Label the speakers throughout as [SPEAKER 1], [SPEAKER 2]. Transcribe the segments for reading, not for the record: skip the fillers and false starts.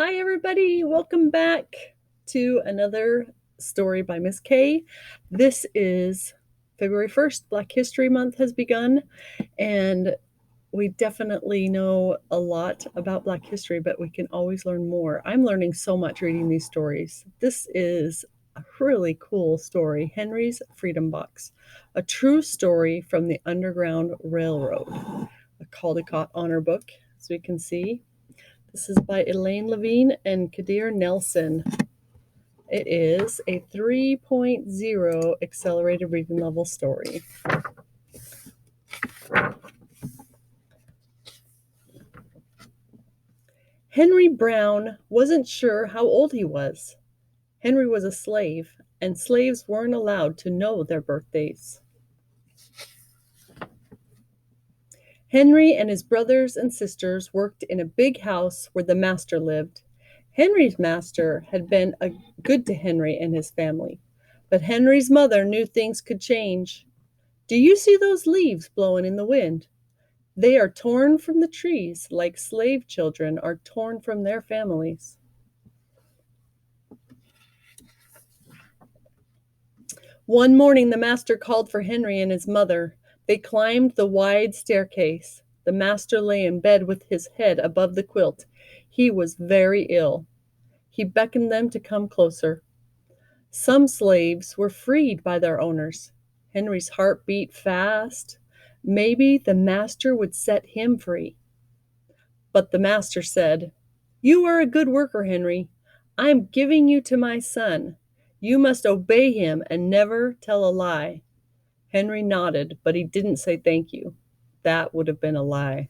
[SPEAKER 1] Hi, everybody. Welcome back to another story by Miss K. This is February 1st. Black History Month has begun, and we definitely know a lot about Black history, but we can always learn more. I'm learning so much reading these stories. This is a really cool story, Henry's Freedom Box, a true story from the Underground Railroad, a Caldecott Honor Book, as we can see. This is by Elaine Levine and Kadir Nelson. It is a 3.0 accelerated reading level story. Henry Brown wasn't sure how old he was. Henry was a slave, and slaves weren't allowed to know their birthdays. Henry and his brothers and sisters worked in a big house where the master lived. Henry's master had been good to Henry and his family, but Henry's mother knew things could change. Do you see those leaves blowing in the wind? They are torn from the trees like slave children are torn from their families. One morning the master called for Henry and his mother. They climbed the wide staircase. The master lay in bed with his head above the quilt. He was very ill. He beckoned them to come closer. Some slaves were freed by their owners. Henry's heart beat fast. Maybe the master would set him free. But the master said, "You are a good worker, Henry. I am giving you to my son. You must obey him and never tell a lie." Henry nodded, but he didn't say thank you. That would have been a lie.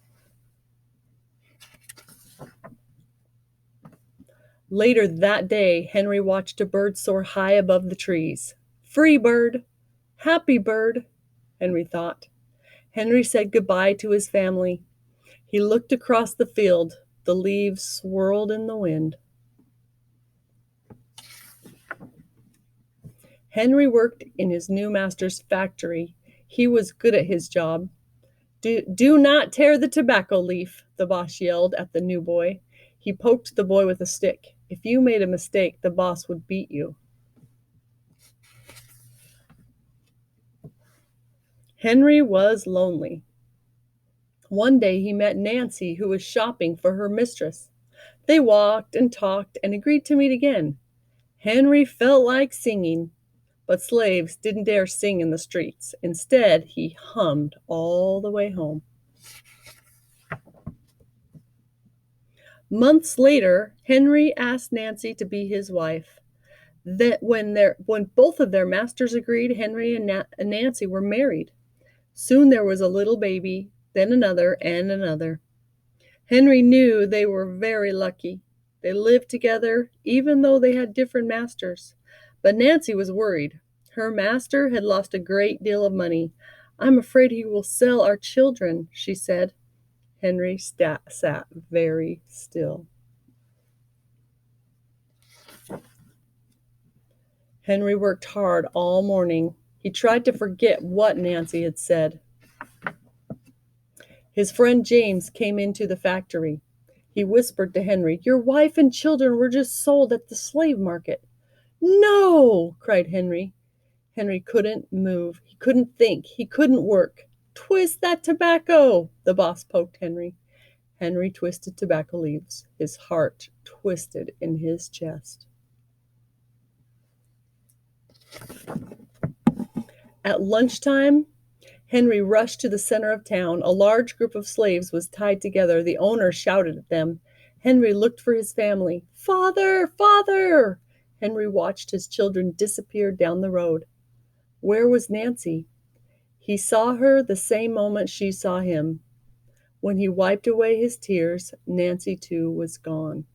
[SPEAKER 1] Later that day, Henry watched a bird soar high above the trees. Free bird! Happy bird! Henry thought. Henry said goodbye to his family. He looked across the field. The leaves swirled in the wind. Henry worked in his new master's factory. He was good at his job. Do not tear the tobacco leaf, the boss yelled at the new boy. He poked the boy with a stick. If you made a mistake, the boss would beat you. Henry was lonely. One day he met Nancy, who was shopping for her mistress. They walked and talked and agreed to meet again. Henry felt like singing, but slaves didn't dare sing in the streets. Instead, he hummed all the way home. Months later, Henry asked Nancy to be his wife. When both of their masters agreed, Henry and Nancy were married. Soon there was a little baby, then another and another. Henry knew they were very lucky. They lived together, even though they had different masters. But Nancy was worried. Her master had lost a great deal of money. "I'm afraid he will sell our children," she said. Henry sat very still. Henry worked hard all morning. He tried to forget what Nancy had said. His friend James came into the factory. He whispered to Henry, "Your wife and children were just sold at the slave market." "No!" cried Henry. Henry couldn't move. He couldn't think. He couldn't work. "Twist that tobacco!" the boss poked Henry. Henry twisted tobacco leaves. His heart twisted in his chest. At lunchtime, Henry rushed to the center of town. A large group of slaves was tied together. The owner shouted at them. Henry looked for his family. "Father! Father!" Henry watched his children disappear down the road. Where was Nancy? He saw her the same moment she saw him. When he wiped away his tears, Nancy too was gone.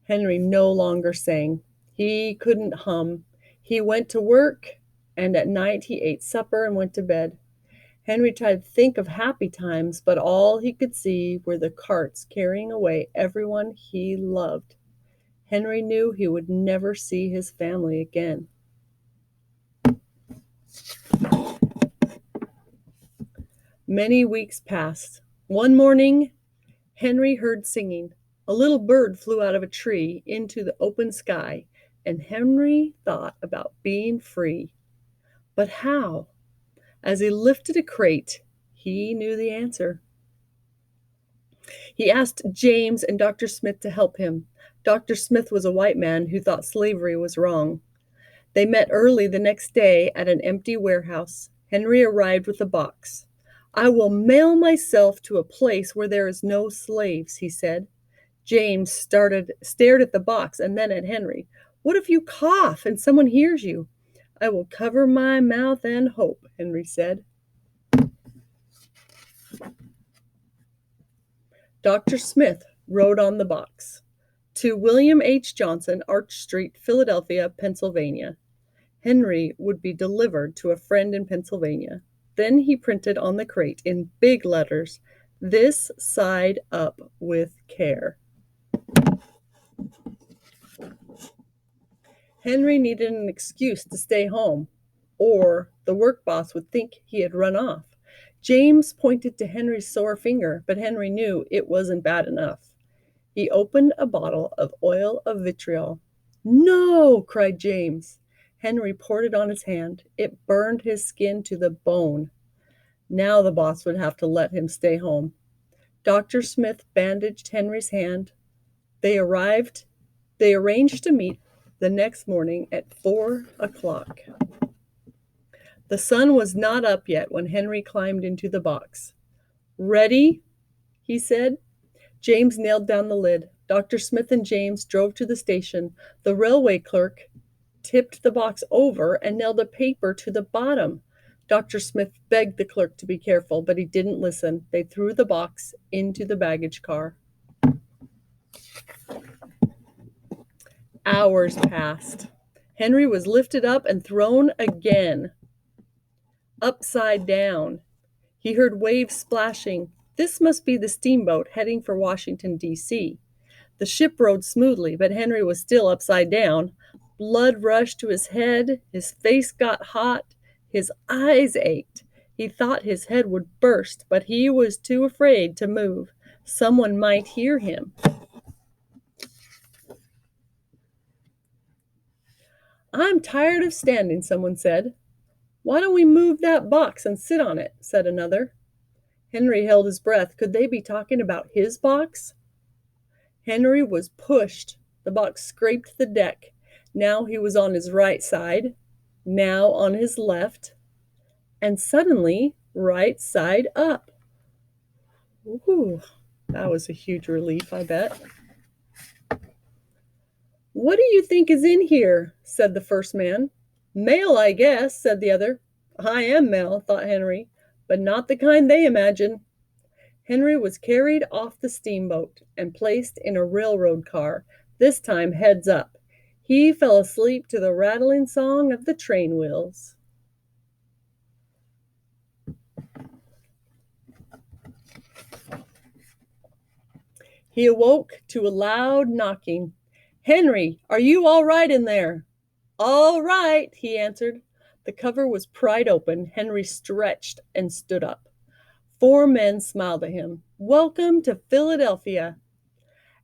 [SPEAKER 1] Henry no longer sang. He couldn't hum. He went to work, and at night he ate supper and went to bed. Henry tried to think of happy times, but all he could see were the carts carrying away everyone he loved. Henry knew he would never see his family again. Many weeks passed. One morning, Henry heard singing. A little bird flew out of a tree into the open sky, and Henry thought about being free. But how? As he lifted a crate, he knew the answer. He asked James and Dr. Smith to help him. Dr. Smith was a white man who thought slavery was wrong. They met early the next day at an empty warehouse. Henry arrived with a box. "I will mail myself to a place where there is no slaves," he said. James stared at the box and then at Henry. "What if you cough and someone hears you?" "I will cover my mouth and hope," Henry said. Dr. Smith wrote on the box, "To William H. Johnson, Arch Street, Philadelphia, Pennsylvania." Henry would be delivered to a friend in Pennsylvania. Then he printed on the crate in big letters, "This side up with care." Henry needed an excuse to stay home, or the work boss would think he had run off. James pointed to Henry's sore finger, but Henry knew it wasn't bad enough. He opened a bottle of oil of vitriol. "No!" cried James. Henry poured it on his hand. It burned his skin to the bone. Now the boss would have to let him stay home. Dr. Smith bandaged Henry's hand. They arranged to meet the next morning at 4 o'clock. The sun was not up yet when Henry climbed into the box. "Ready?" he said. James nailed down the lid. Dr. Smith and James drove to the station. The railway clerk tipped the box over and nailed a paper to the bottom. Dr. Smith begged the clerk to be careful, but he didn't listen. They threw the box into the baggage car. Hours passed. Henry was lifted up and thrown again, upside down. He heard waves splashing. This must be the steamboat heading for Washington, D.C. The ship rode smoothly, but Henry was still upside down. Blood rushed to his head. His face got hot. His eyes ached. He thought his head would burst, but he was too afraid to move. Someone might hear him. "I'm tired of standing," someone said. "Why don't we move that box and sit on it?" said another. Henry held his breath. Could they be talking about his box? Henry was pushed. The box scraped the deck. Now he was on his right side, now on his left, and suddenly right side up. Ooh, that was a huge relief, I bet. "What do you think is in here?" said the first man. "Mail, I guess," said the other. "I am mail," thought Henry, "but not the kind they imagine." Henry was carried off the steamboat and placed in a railroad car, this time heads up. He fell asleep to the rattling song of the train wheels. He awoke to a loud knocking. "Henry, are you all right in there?" "All right," he answered. The cover was pried open. Henry stretched and stood up. 4 men smiled at him. "Welcome to Philadelphia."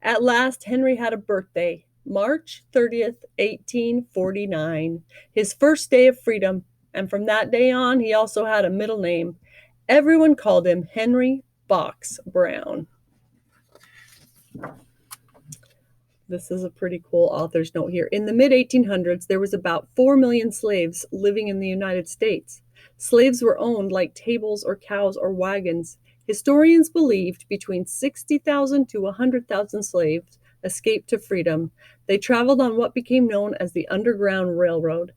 [SPEAKER 1] At last, Henry had a birthday, March 30th, 1849, his first day of freedom, and from that day on, he also had a middle name. Everyone called him Henry Box Brown. This is a pretty cool author's note here. In the mid-1800s, there was about 4 million slaves living in the United States. Slaves were owned like tables or cows or wagons. Historians believed between 60,000 to 100,000 slaves escaped to freedom. They traveled on what became known as the Underground Railroad.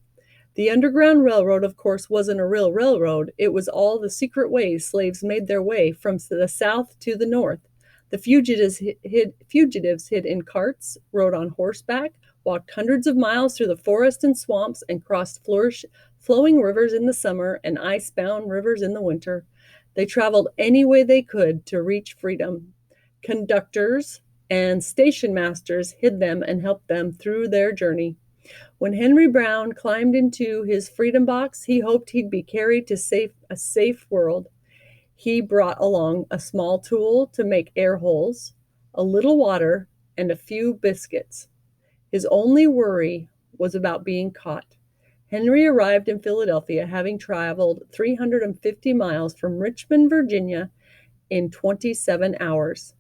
[SPEAKER 1] The Underground Railroad, of course, wasn't a real railroad. It was all the secret ways slaves made their way from the south to the north. The fugitives hid in carts, rode on horseback, walked hundreds of miles through the forest and swamps, and crossed flowing rivers in the summer and ice-bound rivers in the winter. They traveled any way they could to reach freedom. Conductors and station masters hid them and helped them through their journey. When Henry Brown climbed into his freedom box, he hoped he'd be carried to a safe world. He brought along a small tool to make air holes, a little water, and a few biscuits. His only worry was about being caught. Henry arrived in Philadelphia having traveled 350 miles from Richmond, Virginia in 27 hours.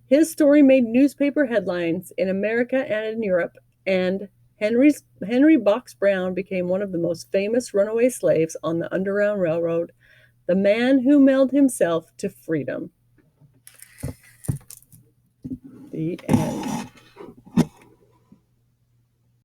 [SPEAKER 1] His story made newspaper headlines in America and in Europe, and Henry Box Brown became one of the most famous runaway slaves on the Underground Railroad, the man who mailed himself to freedom. The end.